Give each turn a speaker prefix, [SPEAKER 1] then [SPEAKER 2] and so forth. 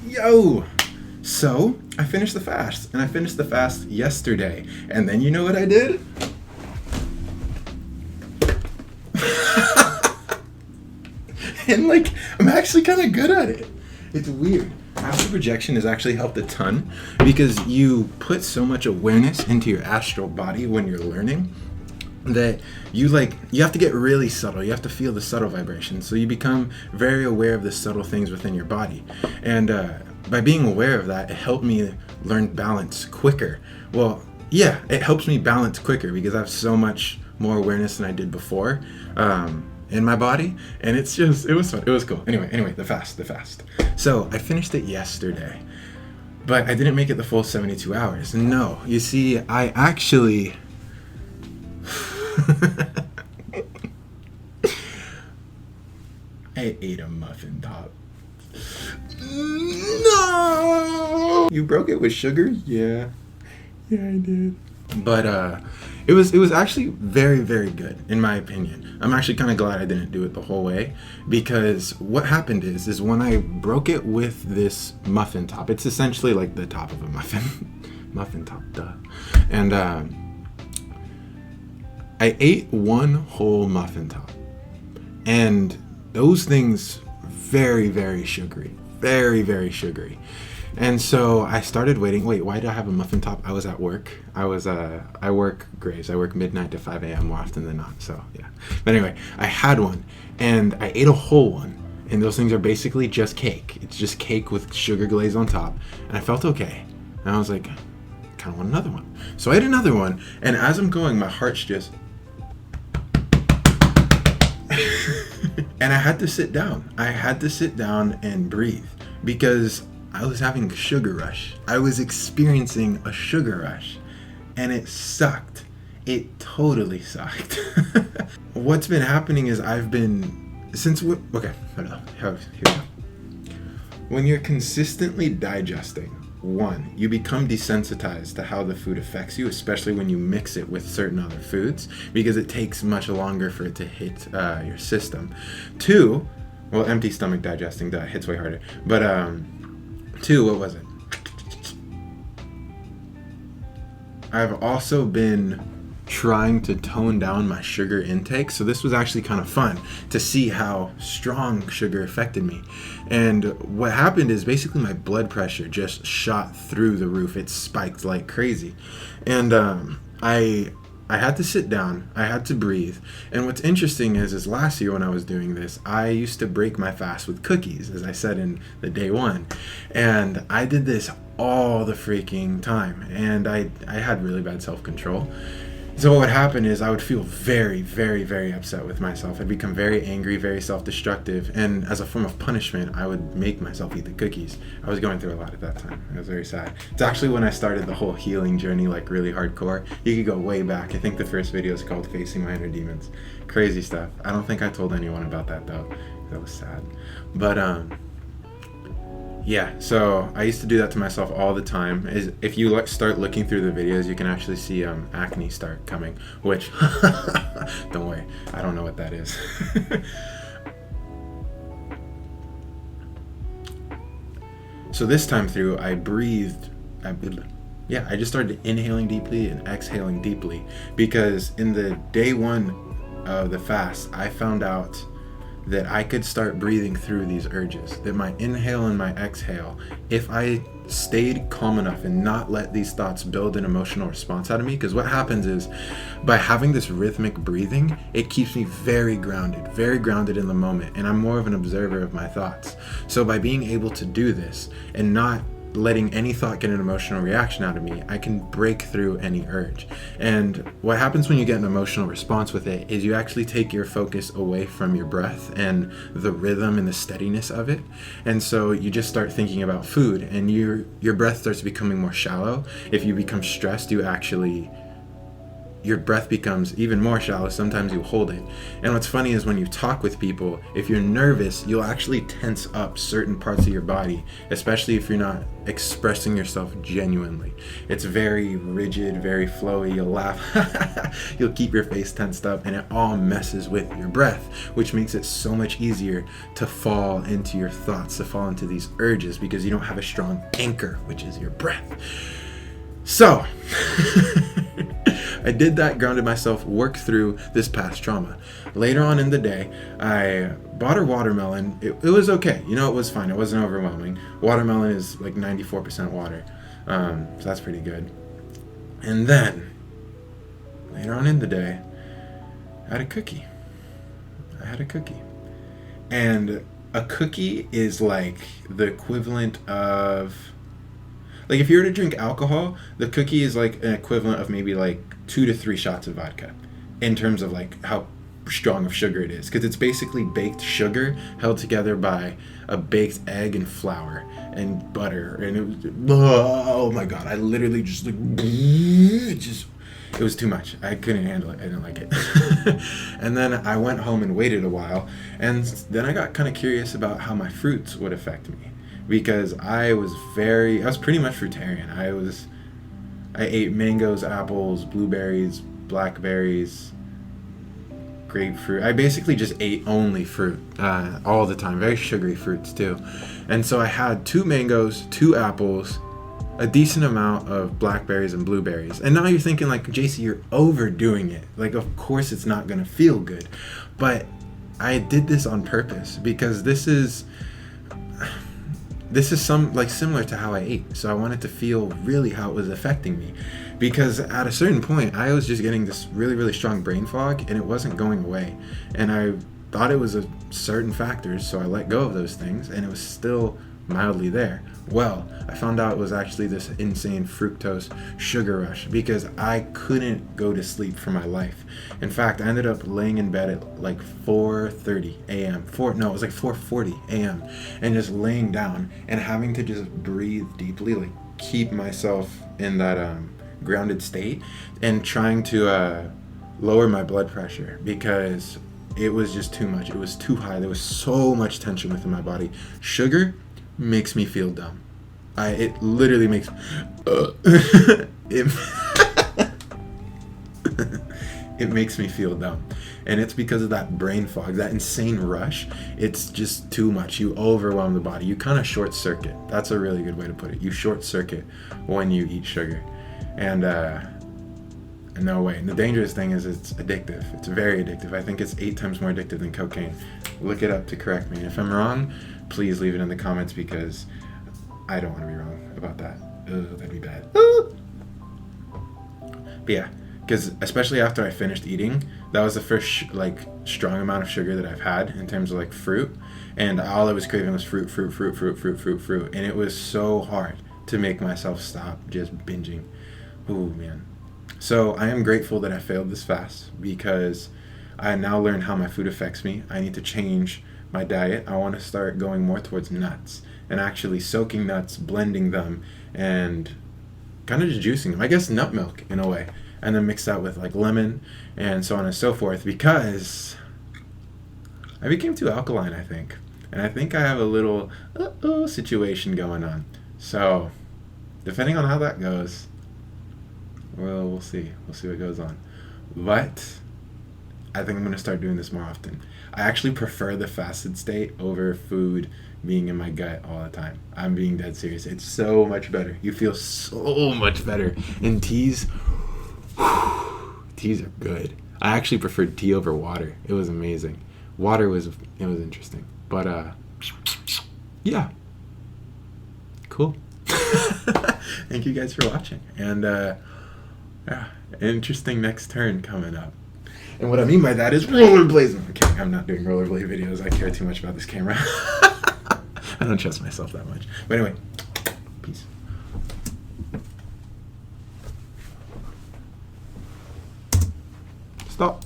[SPEAKER 1] Yo! So, I finished the fast, and I finished the fast yesterday. And then you know what I did? And like, I'm actually kind of good at it. It's weird. Astral projection has actually helped a ton because you put so much awareness into your astral body when you're learning that you have to get really subtle. You have to feel the subtle vibrations. So you become very aware of the subtle things within your body. And by being aware of that, it helped me learn balance quicker. Well, yeah, it helps me balance quicker because I have so much more awareness than I did before in my body. And it was fun. It was cool. Anyway, the fast. So I finished it yesterday, but I didn't make it the full 72 hours. No, you see, I actually... I ate a muffin top. No! You broke it with sugar? Yeah, I did. But it was actually very, very good in my opinion. I'm actually kind of glad I didn't do it the whole way because what happened is when I broke it with this muffin top, it's essentially like the top of a muffin. Muffin top, duh. And I ate one whole muffin top, and those things very, very sugary, very, very sugary. And so I started waiting. Wait, why did I have a muffin top? I was at work. I work graves. I work midnight to 5 a.m. more often than not. So yeah. But anyway, I had one, and I ate a whole one. And those things are basically just cake. It's just cake with sugar glaze on top. And I felt okay. And I was like, kind of want another one. So I ate another one, and as I'm going, my heart's just... And I had to sit down. I had to sit down and breathe because I was having a sugar rush. I was experiencing a sugar rush, and it sucked. It totally sucked. What's been happening is okay, hold on. Here we go. When you're consistently digesting, one, you become desensitized to how the food affects you, especially when you mix it with certain other foods, because it takes much longer for it to hit your system. Two, well, empty stomach digesting, hits way harder. But two, what was it? I've also been trying to tone down my sugar intake, so this was actually kind of fun to see how strong sugar affected me. And what happened is basically my blood pressure just shot through the roof. It spiked like crazy, and I had to sit down, I had to breathe. And what's interesting is last year when I was doing this, I used to break my fast with cookies, as I said in the day one, and I did this all the freaking time, and I had really bad self-control. So what would happen is I would feel very, very, very upset with myself. I'd become very angry, very self-destructive, and as a form of punishment, I would make myself eat the cookies. I was going through a lot at that time. It was very sad. It's actually when I started the whole healing journey, like really hardcore. You could go way back. I think the first video is called Facing My Inner Demons. Crazy stuff. I don't think I told anyone about that though. That was sad. But yeah, so I used to do that to myself all the time. If you start looking through the videos, you can actually see acne start coming, which, don't worry, I don't know what that is. So this time through, I breathed, I just started inhaling deeply and exhaling deeply, because in the day one of the fast, I found out that I could start breathing through these urges, that my inhale and my exhale, if I stayed calm enough and not let these thoughts build an emotional response out of me, because what happens is by having this rhythmic breathing, it keeps me very grounded in the moment, and I'm more of an observer of my thoughts. So by being able to do this and not letting any thought get an emotional reaction out of me, I can break through any urge. And what happens when you get an emotional response with it is you actually take your focus away from your breath and the rhythm and the steadiness of it. And so you just start thinking about food, and your breath starts becoming more shallow. If you become stressed, you actually your breath becomes even more shallow. Sometimes you hold it. And what's funny is when you talk with people, if you're nervous, you'll actually tense up certain parts of your body, especially if you're not expressing yourself genuinely. It's very rigid, very flowy. You'll laugh. You'll keep your face tensed up, and it all messes with your breath, which makes it so much easier to fall into your thoughts, to fall into these urges, because you don't have a strong anchor, which is your breath. So I did that, grounded myself, worked through this past trauma. Later on in the day, I bought a watermelon. It was okay. You know, it was fine. It wasn't overwhelming. Watermelon is like 94% water. So that's pretty good. And then, later on in the day, I had a cookie. And a cookie is like the equivalent of... Like, if you were to drink alcohol, the cookie is like an equivalent of maybe like 2 to 3 shots of vodka in terms of like how strong of sugar it is, because it's basically baked sugar held together by a baked egg and flour and butter, and it was, oh my god, I literally just like, it was too much. I couldn't handle it. I didn't like it. And then I went home and waited a while, and then I got kind of curious about how my fruits would affect me, because I was pretty much fruitarian. I ate mangoes, apples, blueberries, blackberries, grapefruit. I basically just ate only fruit all the time. Very sugary fruits too. And so I had 2 mangoes, 2 apples, a decent amount of blackberries and blueberries. And now you're thinking like, JC, you're overdoing it. Like, of course it's not gonna feel good. But I did this on purpose, because this is some like similar to how I ate. So I wanted to feel really how it was affecting me, because at a certain point I was just getting this really, really strong brain fog, and it wasn't going away. And I thought it was a certain factors, so I let go of those things, and it was still mildly there. Well, I found out it was actually this insane fructose sugar rush, because I couldn't go to sleep for my life. In fact, I ended up laying in bed at like 4:30 a.m. It was like 4:40 a.m. and just laying down and having to just breathe deeply, like keep myself in that grounded state, and trying to lower my blood pressure, because it was just too much. It was too high. There was so much tension within my body. Sugar makes me feel dumb. It literally makes it makes me feel dumb, and it's because of that brain fog, that insane rush. It's just too much. You overwhelm the body. You kind of short circuit. That's a really good way to put it. You short circuit when you eat sugar, and no way. And the dangerous thing is it's addictive. It's very addictive. I think it's 8 times more addictive than cocaine. Look it up to correct me. And if I'm wrong, please leave it in the comments, because I don't want to be wrong about that. Ugh, that'd be bad. But yeah, because especially after I finished eating, that was the first strong amount of sugar that I've had in terms of like fruit, and all I was craving was fruit, and it was so hard to make myself stop just binging. Ooh, man. So I am grateful that I failed this fast, because I now learned how my food affects me. I need to change my diet. I want to start going more towards nuts, and actually soaking nuts, blending them, and kind of just juicing them. I guess nut milk in a way, and then mix that with like lemon and so on and so forth, because I became too alkaline, I think. And I think I have a little situation going on. So depending on how that goes, well, we'll see. We'll see what goes on. But I think I'm going to start doing this more often. I actually prefer the fasted state over food being in my gut all the time. I'm being dead serious. It's so much better. You feel so much better. And teas are good. I actually preferred tea over water. It was amazing. Water was interesting. But yeah. Cool. Thank you guys for watching. And yeah, interesting next turn coming up. And what I mean by that is rollerblades. Okay, I'm not doing rollerblade videos. I care too much about this camera. I don't trust myself that much. But anyway, peace. Stop.